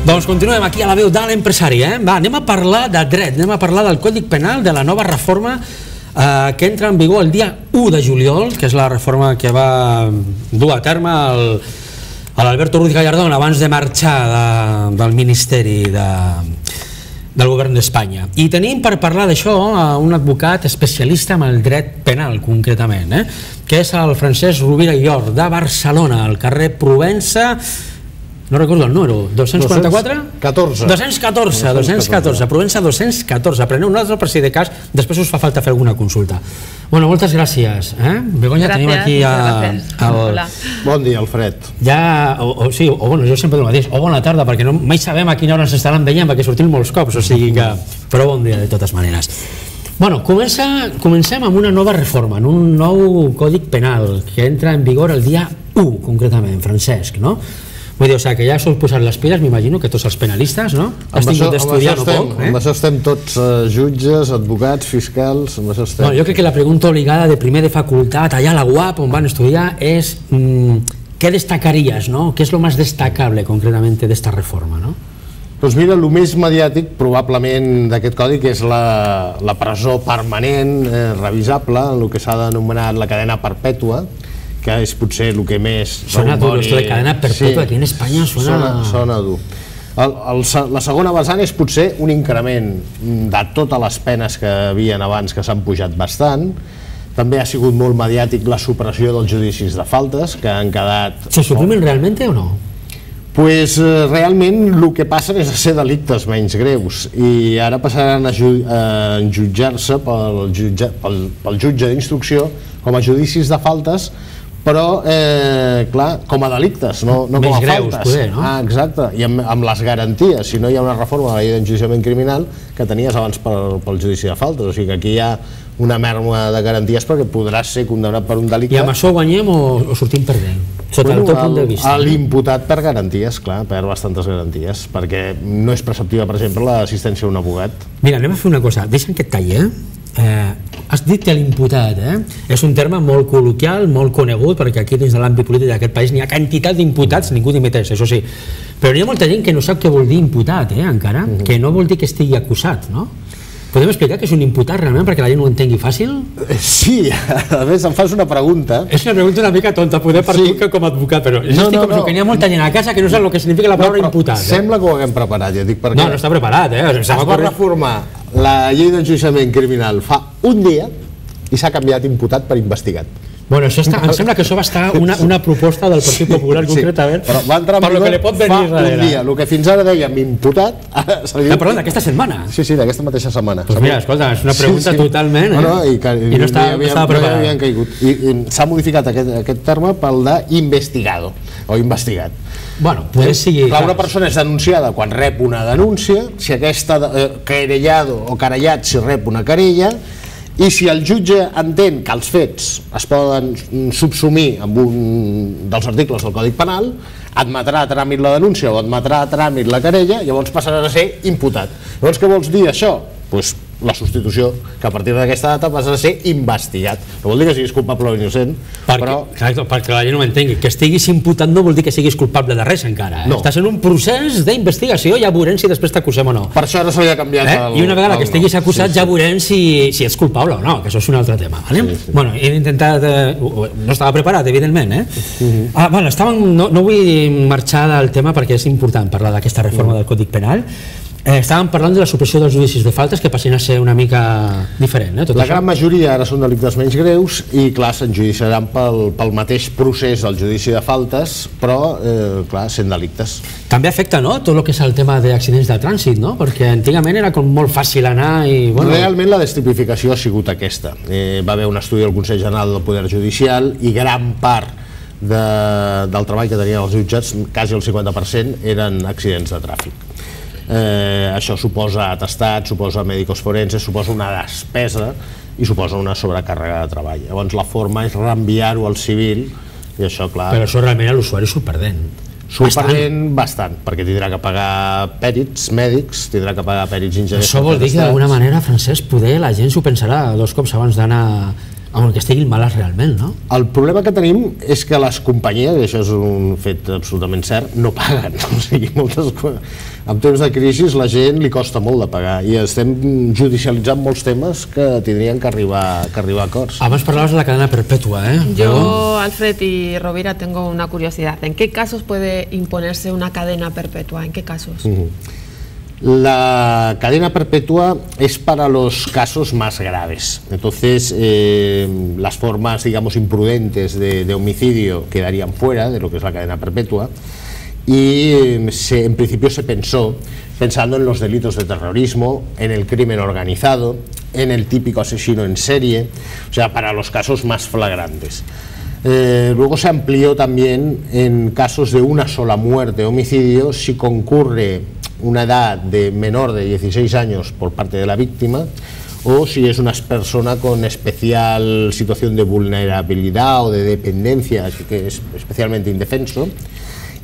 Doncs continuem aquí a la veu de l'empresari. Anem a parlar de dret, anem a parlar del Codi Penal, de la nova reforma que entra en vigor el dia 1 de juliol, que és la reforma que va dur a terme l'Alberto Ruiz Gallardón abans de marxar del Ministeri del Govern d'Espanya. I tenim per parlar d'això un advocat especialista en el dret penal, concretament, que és el Francesc Rovira i Llor, de Barcelona, al carrer Provença, no recordo el número, 244? 214, Provença 214. Preneu un altre per si de cas, després us fa falta fer alguna consulta. Bueno, moltes gràcies. Begoña, tenim aquí Bon dia, Alfred. Sí, o bueno, jo sempre dic el mateix, o bona tarda, perquè mai sabem a quina hora ens estaran veient, perquè sortim molts cops, o sigui que... Però bon dia, de totes maneres. Bueno, comencem amb una nova reforma, en un nou Codi Penal, que entra en vigor el dia 1, concretament, Francesc, no? Vull dir, que ja s'ho posat les piles, m'imagino, que tots els penalistes, no? Has tingut d'estudiar no poc, Amb això estem tots jutges, advocats, fiscals, amb això estem... Jo crec que la pregunta obligada de primer de facultat, allà a la UAP, on van estudiar, és què destacaries, no? Què és el més destacable, concretament, d'esta reforma, no? Doncs mira, el més mediàtic, probablement, d'aquest codi, que és la presó permanent, revisable, el que s'ha denomenat la cadena perpètua, que és potser el que més... Sona dur, esto de cadena perpètua aquí en Espanya sona dur. La segona vessant és potser un increment de totes les penes que havien abans, que s'han pujat bastant. També ha sigut molt mediàtic la supressió dels judicis de faltes, que han quedat... Se suprimen realment o no? Doncs realment el que passen és a ser delictes menys greus i ara passaran a jutjar-se pel jutge d'instrucció com a judicis de faltes, però, clar, com a delictes, no com a faltes. Exacte, i amb les garanties, si no hi ha una reforma de la llei d'enjudiciament criminal que tenies abans pel judici de faltes, o sigui que aquí hi ha una merma de garanties perquè podràs ser condemnat per un delicte. I amb això guanyem o sortim perdent? Sota el teu punt de vista. L'imputat per garanties, clar, per bastantes garanties, perquè no és preceptiva, per exemple, l'assistència a un abogat. Mira, anem a fer una cosa, deixa'm que et talli, has dit que l'imputat és un terme molt col·loquial, molt conegut, perquè aquí dins de l'àmbit polític d'aquest país n'hi ha quantitat d'imputats, ningú dimiteix, això sí, però hi ha molta gent que no sap què vol dir imputat, encara, que no vol dir que estigui acusat, no? Podem explicar què és un imputat realment perquè la gent ho entengui fàcil? Sí, a més em fas una pregunta. És una pregunta una mica tonta, poder per tu com a advocat, però estic com que n'hi ha molta gent a casa que no sap el que significa la paraula imputat. Sembla que ho haguem preparat, ja dic perquè... No està preparat, Es va reformar la llei d'enjudiciament criminal fa un dia i s'ha canviat imputat per investigat. Bueno, em sembla que això va estar una proposta del Partit Popular concretament, però va entrar per lo que li pot venir darrere. Un dia, el que fins ara dèiem imputat... Perdó, d'aquesta setmana? Sí, d'aquesta mateixa setmana. Doncs mira, escolta, és una pregunta totalment... I no estava preparat. I s'ha modificat aquest terme pel d'investigado, o investigat. Bueno, potser sigui... Una persona és denunciada quan rep una denúncia, si aquesta querellado o querellat si rep una querella, i si el jutge entén que els fets es poden subsumir amb un dels articles del Codi Penal, admetrà a tràmit la denúncia o admetrà a tràmit la querella, llavors passarà a ser imputat. Llavors què vols dir això? Doncs la substitució, que a partir d'aquesta data passa a ser investigat. No vol dir que siguis culpable o innocent, però... Perquè la gent no m'entengui, que estiguis imputat no vol dir que siguis culpable de res encara. Estàs en un procés d'investigació, ja veurem si després t'acusem o no. Per això ara s'havia canviat el... I una vegada que estiguis acusat ja veurem si ets culpable o no, que això és un altre tema. Bueno, he intentat... No estava preparat, evidentment, no vull marxar del tema perquè és important parlar d'aquesta reforma del Codi Penal. Estàvem parlant de la supressió dels judicis de faltes, que passin a ser una mica diferent. La gran majoria ara són delictes menys greus i, clar, s'enjudiciaran pel mateix procés del judici de faltes, però, clar, sent delictes. També afecta, no?, tot el que és el tema d'accidents de trànsit, no?, perquè antigament era com molt fàcil anar i... Realment la destipificació ha sigut aquesta. Va haver un estudi del Consell General del Poder Judicial i gran part del treball que tenien els jutjats, quasi el 50%, eren accidents de tràfic. Això suposa atestat, suposa mèdicos forenses, suposa una despesa i suposa una sobrecàrrega de treball. Llavors la forma és reenviar-ho al civil i això, clar... Però això realment l'usuari s'ho perdent. S'ho perdent bastant, perquè tindrà que pagar pèrits mèdics, tindrà que pagar pèrits ingenieros... Això vol dir que d'alguna manera, Francesc, poder la gent s'ho pensarà dos cops abans d'anar amb el que estiguin malalts realment, no? El problema que tenim és que les companyies, i això és un fet absolutament cert, no paguen. O sigui, en temps de crisi la gent li costa molt de pagar i estem judicialitzant molts temes que tindrien que arribar a acords. Abans parlaves de la cadena perpetua, ¿eh? Yo, Alfred y Rovira, tengo una curiosidad. ¿En qué casos puede imponerse una cadena perpetua? ¿En qué casos? La cadena perpetua es para los casos más graves. Entonces, las formas, digamos, imprudentes de homicidio quedarían fuera de lo que es la cadena perpetua. Y en principio se pensando en los delitos de terrorismo, en el crimen organizado, en el típico asesino en serie, o sea, para los casos más flagrantes. Luego se amplió también en casos de una sola muerte o homicidio si concurre una edad de menor de 16 años por parte de la víctima o si es una persona con especial situación de vulnerabilidad o de dependencia, que es especialmente indefenso.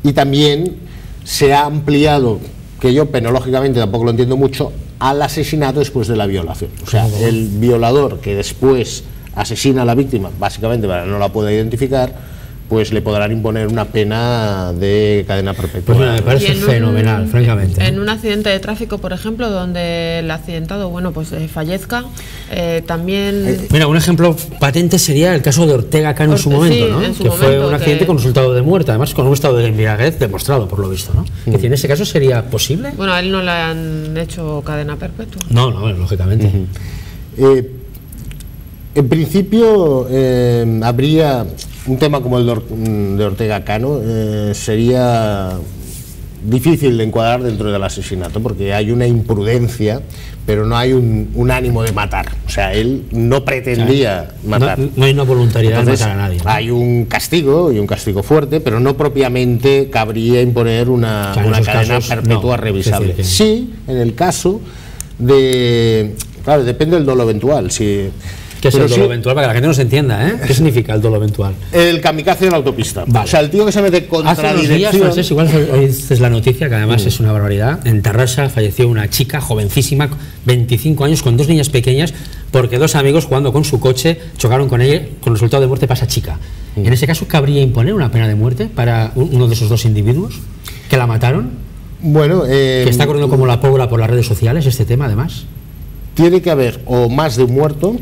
Y también se ha ampliado, que yo penológicamente tampoco lo entiendo mucho, al asesinato después de la violación. O sea, el violador que después asesina a la víctima, básicamente para que no la pueda identificar, pues le podrán imponer una pena de cadena perpetua. Pues me parece fenomenal, francamente. En un accidente de tráfico, por ejemplo, donde el accidentado, bueno, pues fallezca, también... Mira, un ejemplo patente sería el caso de Ortega Cano en su momento, ¿no? En su que momento, fue un accidente con resultado de muerte, además con un estado de embriaguez demostrado, por lo visto, ¿no? Es decir, en ese caso sería posible. Bueno, a él no le han hecho cadena perpetua. No, lógicamente. En principio, habría un tema como el de Ortega Cano, sería difícil de encuadrar dentro del asesinato porque hay una imprudencia, pero no hay un ánimo de matar. O sea, él no pretendía matar. No hay una voluntariedad de matar a nadie, ¿no? Hay un castigo, y un castigo fuerte, pero no propiamente cabría imponer una cadena perpetua revisable. Sí, en el caso de... Claro, depende del dolo eventual. ¿Qué es el dolo eventual? Para que la gente no se entienda, ¿eh? ¿Qué significa el dolo eventual? El kamikaze de la autopista. Vale. O sea, el tío que se mete contra Hace unos días, Francesc, igual hoy dices la noticia, que además es una barbaridad. En Tarrasa falleció una chica jovencísima, 25 años, con dos niñas pequeñas, porque dos amigos jugando con su coche chocaron con ella, con resultado de muerte para esa chica. En ese caso, ¿cabría imponer una pena de muerte para uno de esos dos individuos que la mataron? Bueno, que está corriendo como la pólvora por las redes sociales este tema, además. Tiene que haber o más de un muerto,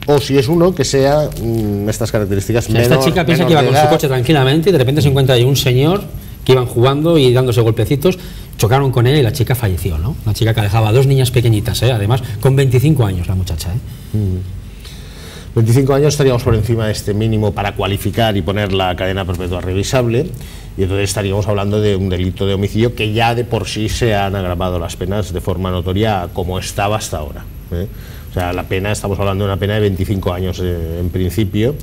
o si es uno que sea estas características. O sea, esta chica piensa que iba con su coche tranquilamente y de repente se encuentra ahí un señor que iban jugando y dándose golpecitos, chocaron con ella y la chica falleció, ¿no? Una chica que dejaba a dos niñas pequeñitas, además con 25 años la muchacha. 25 años estaríamos por encima de este mínimo para cualificar y poner la cadena perpetua revisable, y entonces estaríamos hablando de un delito de homicidio que ya de por sí se han agravado las penas de forma notoria como estaba hasta ahora. O sea, la pena, estamos hablando de una pena de 25 años en principio,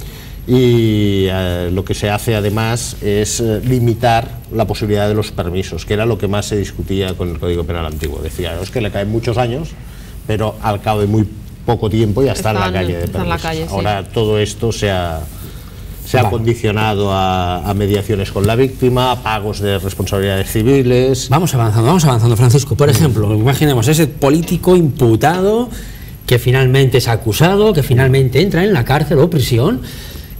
y lo que se hace además es limitar la posibilidad de los permisos, que era lo que más se discutía con el Código Penal antiguo. Decía, es que le caen muchos años, pero al cabo de muy poco tiempo ya está en la calle de permisos. Ahora todo esto se ha condicionado a mediaciones con la víctima, a pagos de responsabilidades civiles. Vamos avanzando, Francisco. Por ejemplo, imaginemos ese político imputado que finalmente es acusado, que finalmente entra en la cárcel o prisión,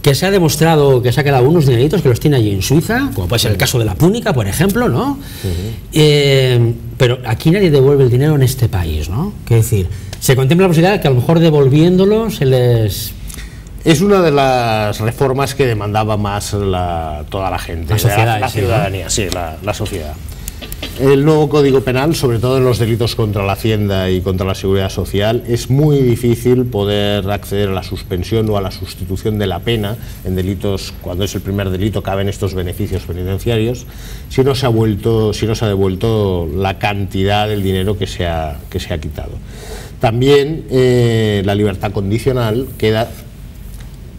que se ha demostrado que se ha quedado unos dineritos que los tiene allí en Suiza, como puede ser el caso de la Púnica, por ejemplo, ¿no? Pero aquí nadie devuelve el dinero en este país, ¿no? Quiero decir, se contempla la posibilidad de que a lo mejor devolviéndolo se les... Es una de las reformas que demandaba más toda la gente, la ciudadanía, sí, la sociedad. El nuevo Código Penal, sobre todo en los delitos contra la Hacienda y contra la Seguridad Social, es muy difícil poder acceder a la suspensión o a la sustitución de la pena en delitos. Cuando es el primer delito caben estos beneficios penitenciarios, si no se ha devuelto la cantidad del dinero que se ha quitado. También la libertad condicional queda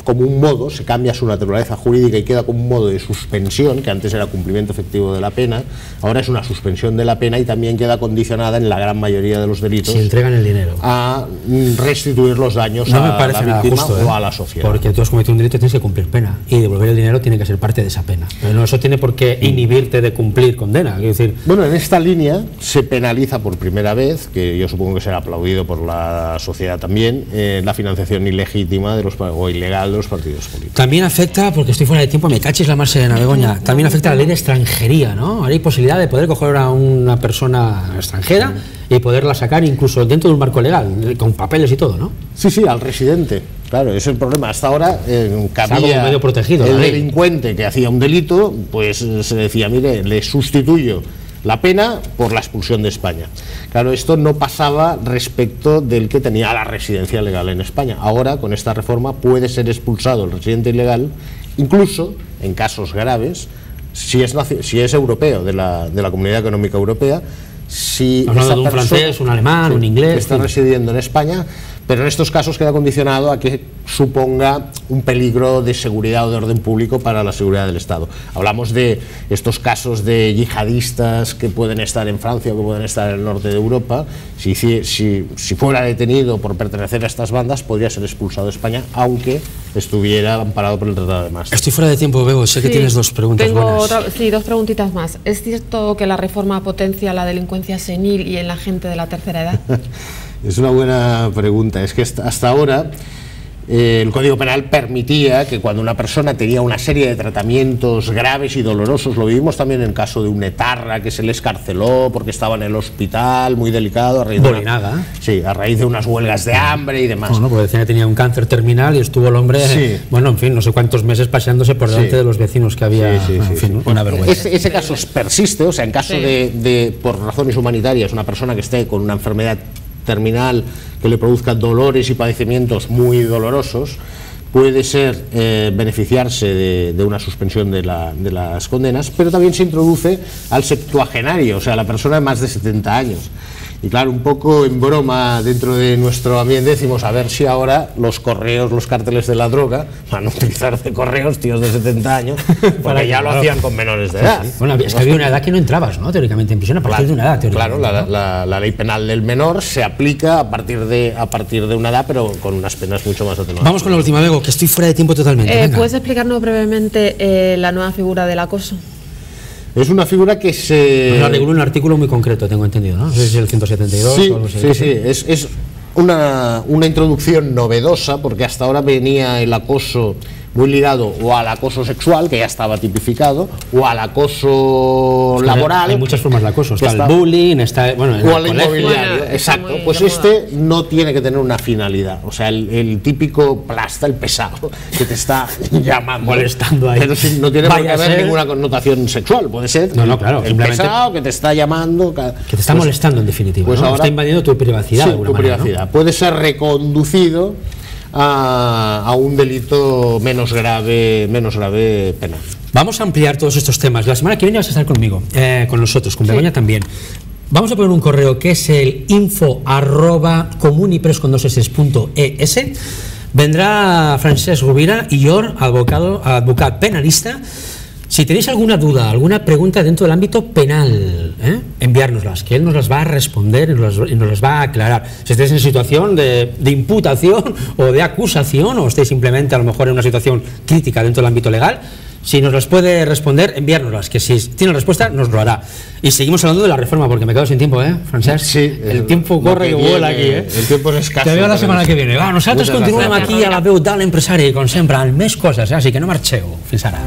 como un modo, se cambia su naturaleza jurídica y queda como un modo de suspensión, que antes era cumplimiento efectivo de la pena, ahora es una suspensión de la pena y también queda condicionada en la gran mayoría de los delitos. Si entregan el dinero. A restituir los daños no a la víctima justo, o a la sociedad. Porque tú has cometido un delito, tienes que cumplir pena y devolver el dinero tiene que ser parte de esa pena. Pero no, eso tiene por qué inhibirte de cumplir condena. Quiero decir... Bueno, en esta línea se penaliza por primera vez, que yo supongo que será aplaudido por la sociedad también, la financiación ilegítima o ilegal de los partidos políticos. También afecta, porque estoy fuera de tiempo, me cachis la más en Begoña, también afecta la ley de extranjería, ¿no? Ahora hay posibilidad de poder coger a una persona extranjera y poderla sacar incluso dentro de un marco legal, con papeles y todo, ¿no? Sí, sí, al residente. Claro, es el problema. Hasta ahora cabía como medio protegido, el delincuente que hacía un delito, pues se decía, mire, le sustituyo la pena por la expulsión de España. Claro, esto no pasaba respecto del que tenía la residencia legal en España. Ahora, con esta reforma, puede ser expulsado el residente ilegal, incluso en casos graves, si es europeo, de la Comunidad Económica Europea, si hablando de un francés, un alemán, un inglés, está residiendo en España, pero en estos casos queda condicionado a que suponga un peligro de seguridad o de orden público para la seguridad del Estado. Hablamos de estos casos de yihadistas que pueden estar en Francia o que pueden estar en el norte de Europa. Si fuera detenido por pertenecer a estas bandas, podría ser expulsado de España, aunque estuviera amparado por el Tratado de Maastricht. Estoy fuera de tiempo, Bego, sé que tienes dos preguntas buenas. Sí, dos preguntitas más. ¿Es cierto que la reforma potencia la delincuencia senil y en la gente de la tercera edad? Es una buena pregunta. Es que hasta ahora el Código Penal permitía que cuando una persona tenía una serie de tratamientos graves y dolorosos, lo vivimos también en el caso de un etarra que se le escarceló porque estaba en el hospital, muy delicado, a raíz a raíz de unas huelgas de hambre y demás. No, porque decía que tenía un cáncer terminal y estuvo el hombre, bueno, en fin, no sé cuántos meses paseándose por delante de los vecinos que había, en fin, una vergüenza. Ese caso persiste, o sea, en caso de por razones humanitarias, una persona que esté con una enfermedad terminal que le produzca dolores y padecimientos muy dolorosos, puede ser beneficiarse de una suspensión de las condenas, pero también se introduce al septuagenario, o sea, la persona de más de 70 años. Y claro, un poco en broma dentro de nuestro ambiente decimos, a ver si ahora los correos, los cárteles de la droga van a utilizar de correos tíos de 70 años, porque ya lo hacían con menores de edad. Bueno, es que había una edad que no entrabas, ¿no? Teóricamente en prisión, a partir de una edad. Claro, la ley penal del menor se aplica a partir de una edad, pero con unas penas mucho más atenuadas. Vamos con la última, Bego, que estoy fuera de tiempo totalmente. ¿Puedes explicarnos brevemente la nueva figura del acoso? Es una figura que se... Lo reguló un artículo muy concreto, tengo entendido, ¿no? No sé si el 172 o algo así. Sí, es una introducción novedosa, porque hasta ahora venía el acoso muy ligado o al acoso sexual, que ya estaba tipificado, o al acoso laboral. Hay muchas formas de acoso, está el bullying, está, bueno, o al inmobiliario, exacto. Pues no tiene que tener una finalidad, o sea, el típico plasta, el pesado, que te está llamando, molestando ahí. Pero no tiene por qué haber ninguna connotación sexual, puede ser claro, el pesado que te está llamando, que te está molestando en definitiva, pues ahora está invadiendo tu privacidad. Sí, tu privacidad. Puede ser reconducido a un delito menos grave penal. Vamos a ampliar todos estos temas. La semana que viene vas a estar conmigo, con nosotros, con Begoña también. Vamos a poner un correo que es el info@comunipress.es. Vendrá Francesc Rovira y yo, advocat penalista. Si tenéis alguna duda, alguna pregunta dentro del ámbito penal, enviárnoslas, que él nos las va a responder y nos las va a aclarar. Si estáis en situación de imputación o de acusación, o estáis simplemente a lo mejor en una situación crítica dentro del ámbito legal, si nos las puede responder, enviárnoslas, que si tiene respuesta nos lo hará. Y seguimos hablando de la reforma, porque me quedo sin tiempo, Francesc? Sí. El tiempo corre que vuela aquí, El tiempo es escaso. Te veo la setmana que viene. Nosaltres continuem aquí a la veu de l'empresari, com sempre, amb més coses, així que no marxeu. Fins ara.